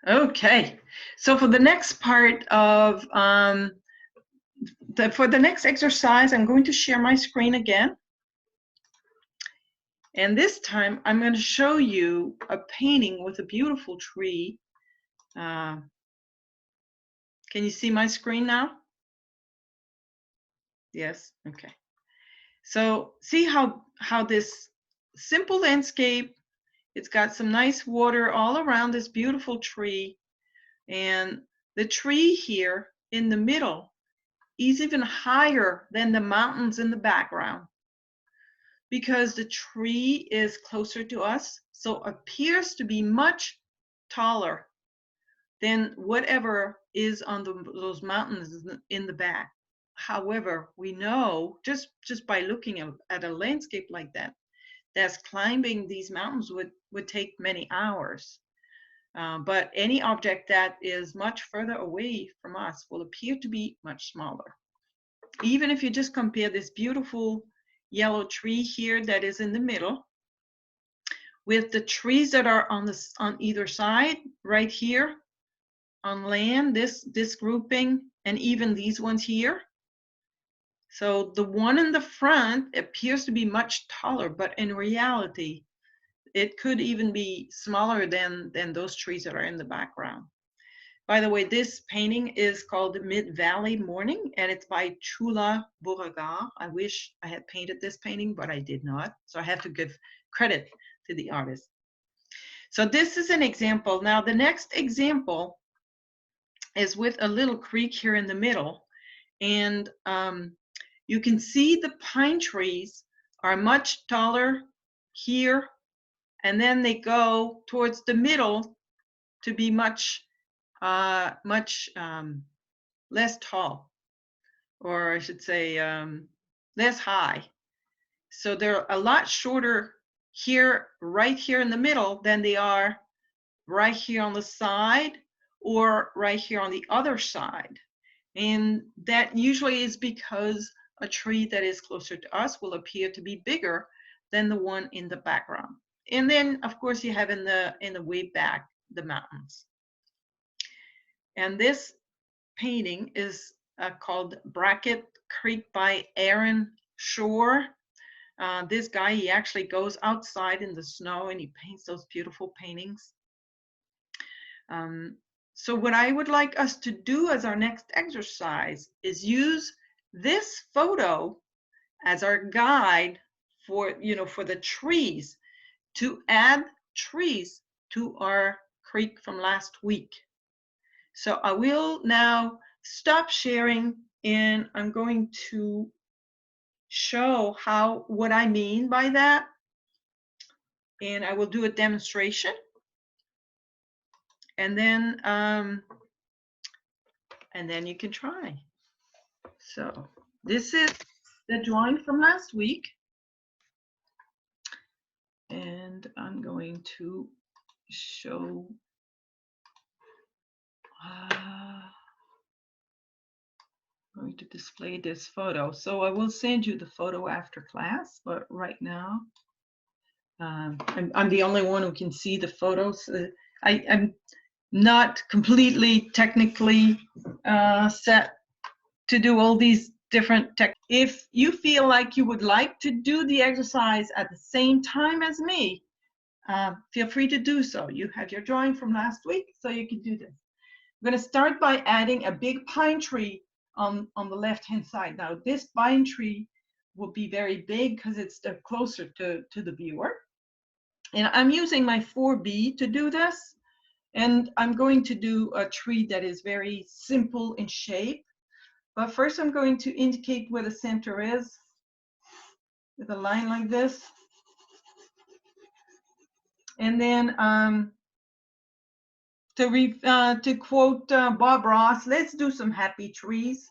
Okay, so for the next part of for the next exercise, I'm going to share my screen again. And this time I'm going to show you a painting with a beautiful tree. Can you see my screen now? Yes, okay. So see how this simple landscape, it's got some nice water all around this beautiful tree. And the tree here in the middle is even higher than the mountains in the background, because the tree is closer to us, so appears to be much taller than whatever is on those mountains in the back. However, we know just by looking at a landscape like that, that climbing these mountains would take many hours. But any object that is much further away from us will appear to be much smaller. Even if you just compare this beautiful yellow tree here that is in the middle with the trees that are on either side, right here on land, this grouping, and even these ones here. So the one in the front appears to be much taller, but in reality, it could even be smaller than those trees that are in the background. By the way, this painting is called Mid-Valley Morning, and it's by Chula Beauregard. I wish I had painted this painting, but I did not. So I have to give credit to the artist. So this is an example. Now the next example is with a little creek here in the middle. And you can see the pine trees are much taller here, and then they go towards the middle to be much less tall, or I should say less high. So they're a lot shorter here, right here in the middle, than they are right here on the side or right here on the other side. And that usually is because a tree that is closer to us will appear to be bigger than the one in the background. And then of course you have in the way back the mountains. And this painting is called Brackett Creek by Aaron Shore. This guy, he actually goes outside in the snow and he paints those beautiful paintings. So what I would like us to do as our next exercise is use this photo as our guide for, for the trees, to add trees to our creek from last week. So I will now stop sharing, and I'm going to show what I mean by that. And I will do a demonstration. And then you can try. So this is the drawing from last week. And I'm going to show I'm going to display this photo. So I will send you the photo after class, but right now I'm the only one who can see the photos. I'm not completely technically set to do all these different tech. If you feel like you would like to do the exercise at the same time as me, feel free to do so. You have your drawing from last week, so you can do this. I'm going to start by adding a big pine tree on the left-hand side. Now, this pine tree will be very big because it's closer to the viewer. And I'm using my 4B to do this. And I'm going to do a tree that is very simple in shape. But first, I'm going to indicate where the center is with a line like this. And then to quote Bob Ross, let's do some happy trees.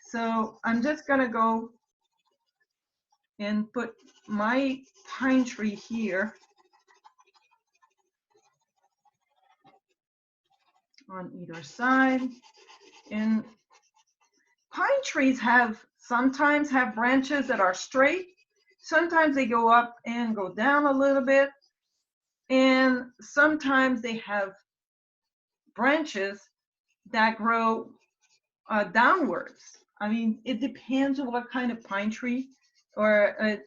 So I'm just going to go and put my pine tree here on either side. And pine trees sometimes have branches that are straight. Sometimes they go up and go down a little bit. And sometimes they have branches that grow downwards. I mean, it depends on what kind of pine tree or a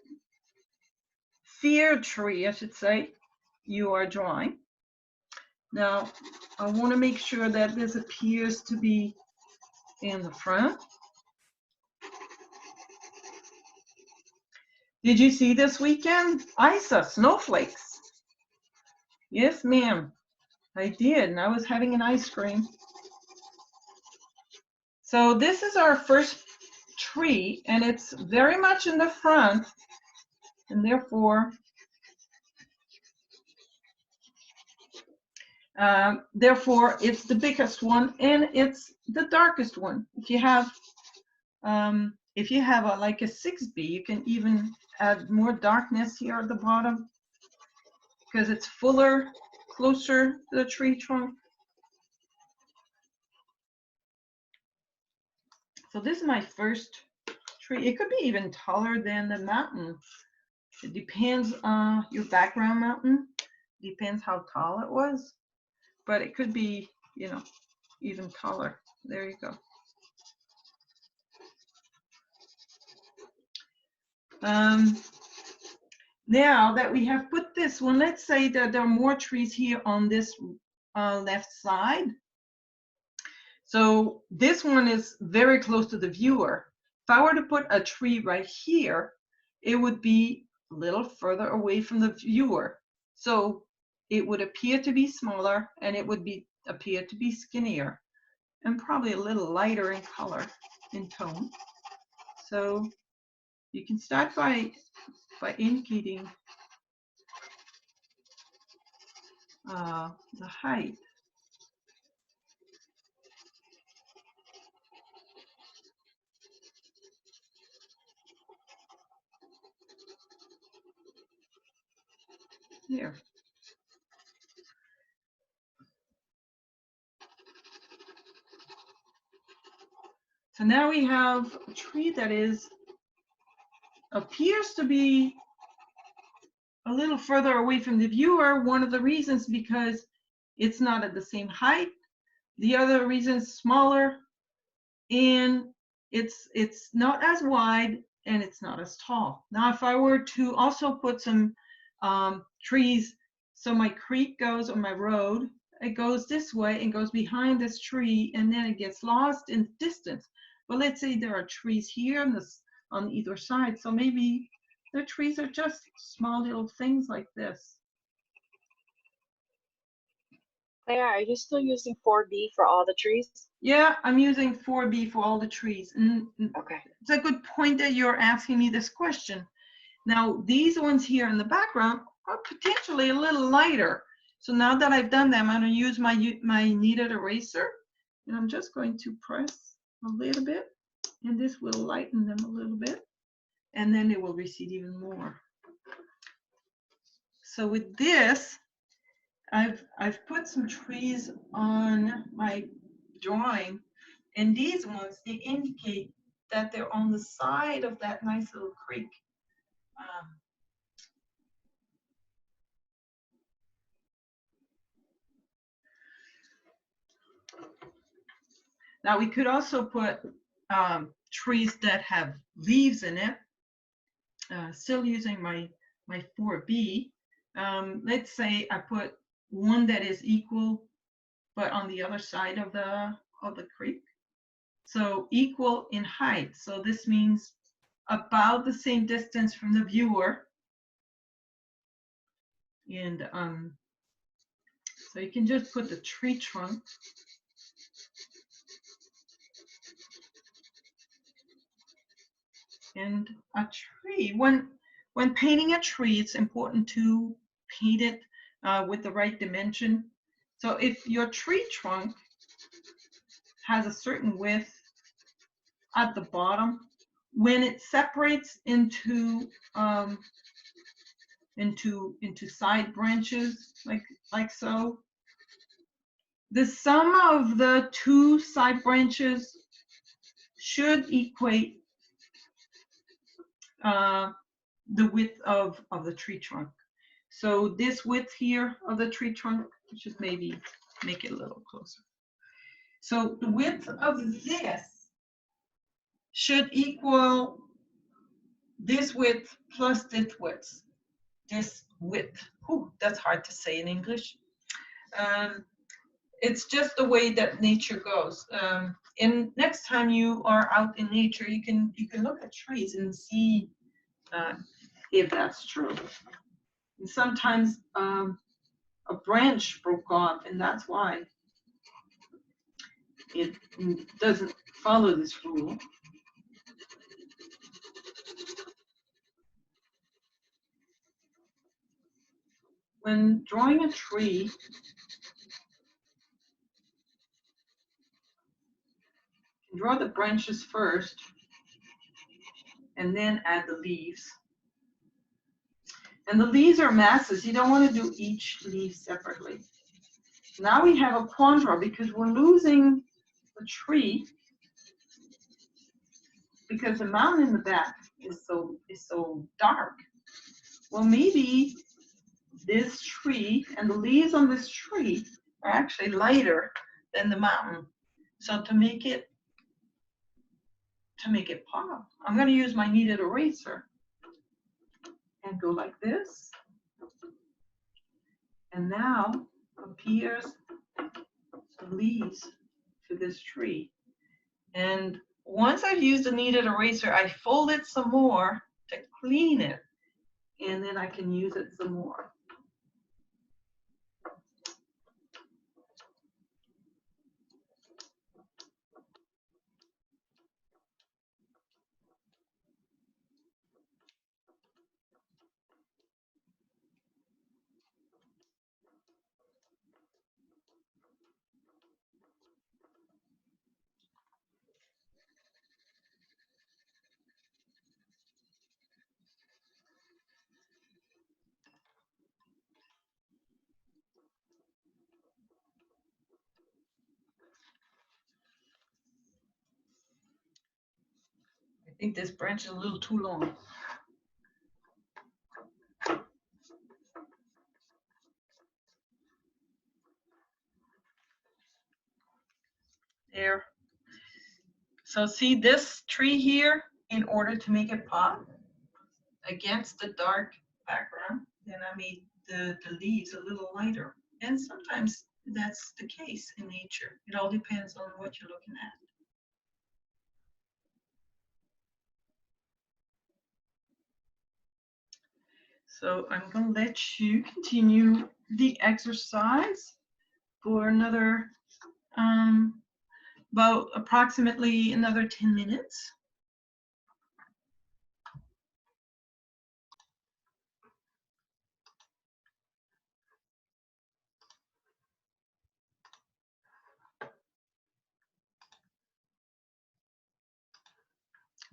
fir tree, I should say, you are drawing. Now, I want to make sure that this appears to be in the front. Did you see this weekend? I saw snowflakes. Yes, ma'am, I did, and I was having an ice cream. So this is our first tree, and it's very much in the front, and therefore it's the biggest one, and it's the darkest one. If you have like a 6B, you can even add more darkness here at the bottom because it's fuller, closer to the tree trunk. So this is my first tree. It could be even taller than the mountain. It depends on your background mountain. Depends how tall it was, but it could be, you know, even taller. There you go. Now that we have put this one, let's say that there are more trees here on this left side. So this one is very close to the viewer. If I were to put a tree right here, it would be a little further away from the viewer. So it would appear to be smaller, and it would appear to be skinnier, and probably a little lighter in color, in tone. So you can start by indicating the height. Here. So now we have a tree that appears to be a little further away from the viewer. One of the reasons because it's not at the same height. The other reason is smaller, and it's not as wide, and it's not as tall. Now, if I were to also put some trees, so my creek goes on my road, it goes this way and goes behind this tree, and then it gets lost in distance. But let's say there are trees here on either side, so maybe the trees are just small little things like this. Claire, are you still using 4B for all the trees? Yeah, I'm using 4B for all the trees. And okay. It's a good point that you're asking me this question. Now, these ones here in the background are potentially a little lighter. So now that I've done them, I'm going to use my kneaded eraser, and I'm just going to press a little bit, and this will lighten them a little bit, and then it will recede even more. So with this, I've put some trees on my drawing, and these ones, they indicate that they're on the side of that nice little creek. Now we could also put trees that have leaves in it. Still using my 4B. Let's say I put one that is equal, but on the other side of the creek. So equal in height. So this means about the same distance from the viewer. And so you can just put the tree trunk. And a tree, when painting a tree, it's important to paint it with the right dimension. So if your tree trunk has a certain width at the bottom, when it separates into side branches like so, the sum of the two side branches should equate the width of the tree trunk. So this width here of the tree trunk, which is maybe make it a little closer. So the width of this should equal this width plus this width. This width. Whew, that's hard to say in English. It's just the way that nature goes. And next time you are out in nature, you can look at trees and see if that's true. And sometimes a branch broke off, and that's why it doesn't follow this rule. When drawing a tree, you draw the branches first and then add the leaves. And the leaves are masses. You don't want to do each leaf separately. Now we have a quandrum because we're losing the tree because the mountain in the back is so dark. Well, maybe this tree and the leaves on this tree are actually lighter than the mountain. So to make it pop, I'm going to use my kneaded eraser and go like this. And now appears the leaves to this tree. And once I've used a kneaded eraser, I fold it some more to clean it, and then I can use it some more. I think this branch is a little too long. There. So see this tree here, in order to make it pop against the dark background, then I made the leaves a little lighter. And sometimes that's the case in nature. It all depends on what you're looking at. So I'm going to let you continue the exercise for another, about approximately another 10 minutes.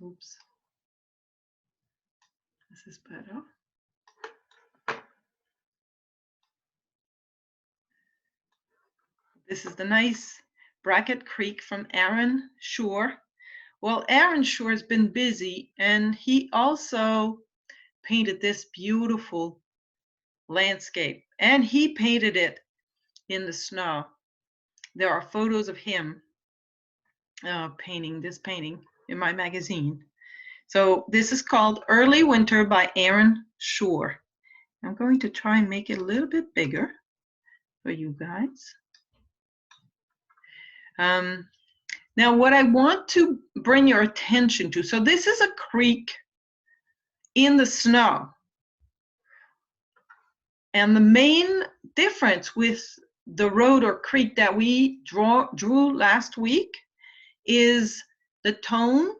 Oops. This is better. This is the nice Brackett Creek from Aaron Shore. Well, Aaron Shore has been busy, and he also painted this beautiful landscape, and he painted it in the snow. There are photos of him painting this painting in my magazine. So this is called Early Winter by Aaron Shore. I'm going to try and make it a little bit bigger for you guys. Now what I want to bring your attention to, so this is a creek in the snow. And the main difference with the road or creek that we drew last week is the tone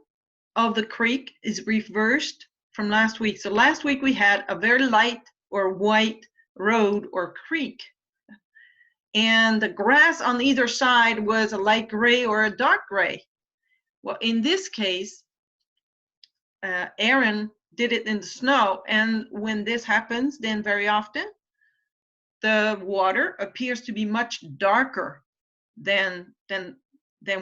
of the creek is reversed from last week. So last week we had a very light or white road or creek, and the grass on either side was a light gray or a dark gray. Well, in this case, Aaron did it in the snow, and when this happens, then very often the water appears to be much darker than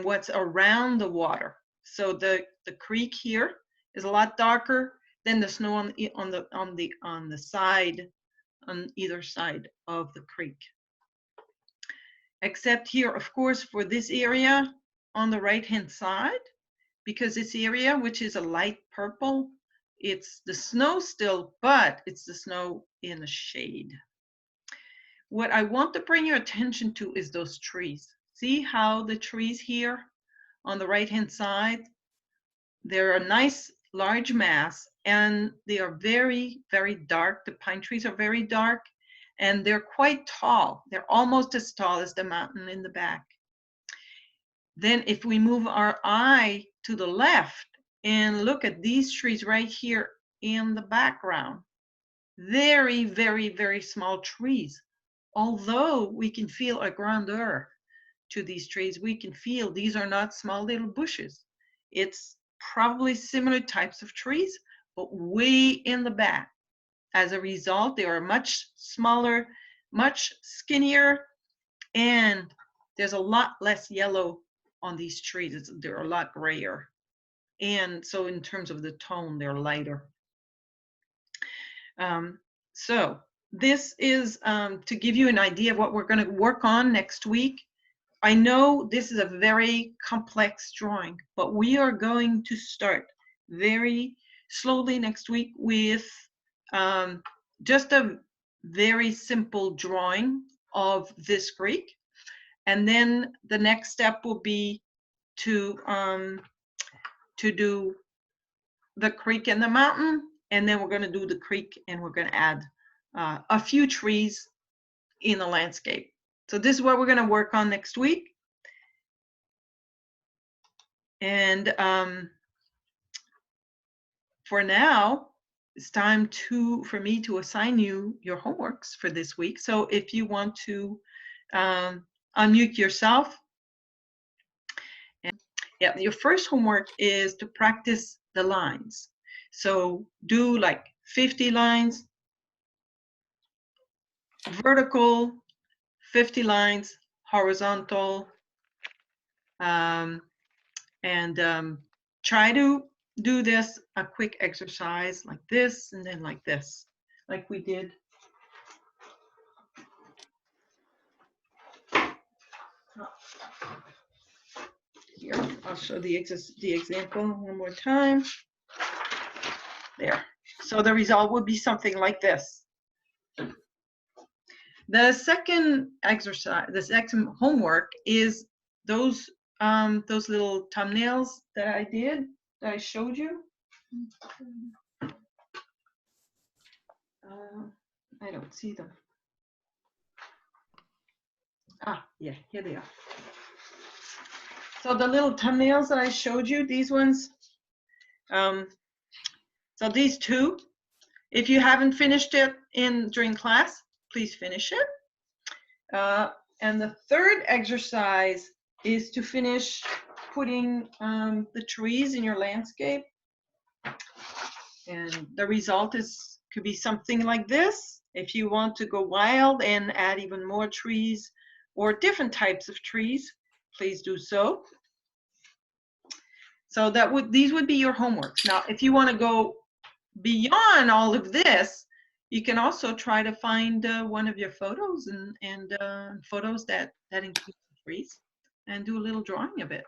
what's around the water. So the creek here is a lot darker than the snow on the side, on either side of the creek. except here, of course, for this area on the right-hand side, because this area, which is a light purple, it's the snow still, but it's the snow in the shade. What I want to bring your attention to is those trees. See how the trees here on the right-hand side, they're a nice large mass, and they are very, very dark. The pine trees are very dark, and they're quite tall. They're almost as tall as the mountain in the back. Then if we move our eye to the left and look at these trees right here in the background, very, very, very small trees. Although we can feel a grandeur to these trees, we can feel these are not small little bushes. It's probably similar types of trees, but way in the back. As a result, they are much smaller, much skinnier, and there's a lot less yellow on these trees. They're a lot grayer. And so in terms of the tone, they're lighter. So this is to give you an idea of what we're going to work on next week. I know this is a very complex drawing, but we are going to start very slowly next week with just a very simple drawing of this creek. And then the next step will be to do the creek and the mountain, and then we're going to do the creek, and we're going to add a few trees in the landscape. So this is what we're going to work on next week. And for now, it's time for me to assign you your homeworks for this week. So if you want to unmute yourself. And yeah, your first homework is to practice the lines. So do like 50 lines, vertical, 50 lines, horizontal, and try to do this, a quick exercise like this, and then like this, like we did. Here, I'll show the example one more time. There. So the result would be something like this. The second exercise, the second homework is those little thumbnails that I did, that I showed you. I don't see them. Ah, yeah, here they are. So the little thumbnails that I showed you, these ones, so these two, if you haven't finished it during class, please finish it. And the third exercise is to finish putting the trees in your landscape. And the result could be something like this. If you want to go wild and add even more trees or different types of trees, please do so. So these would be your homeworks. Now, if you want to go beyond all of this, you can also try to find one of your photos and photos that include trees, and do a little drawing of it.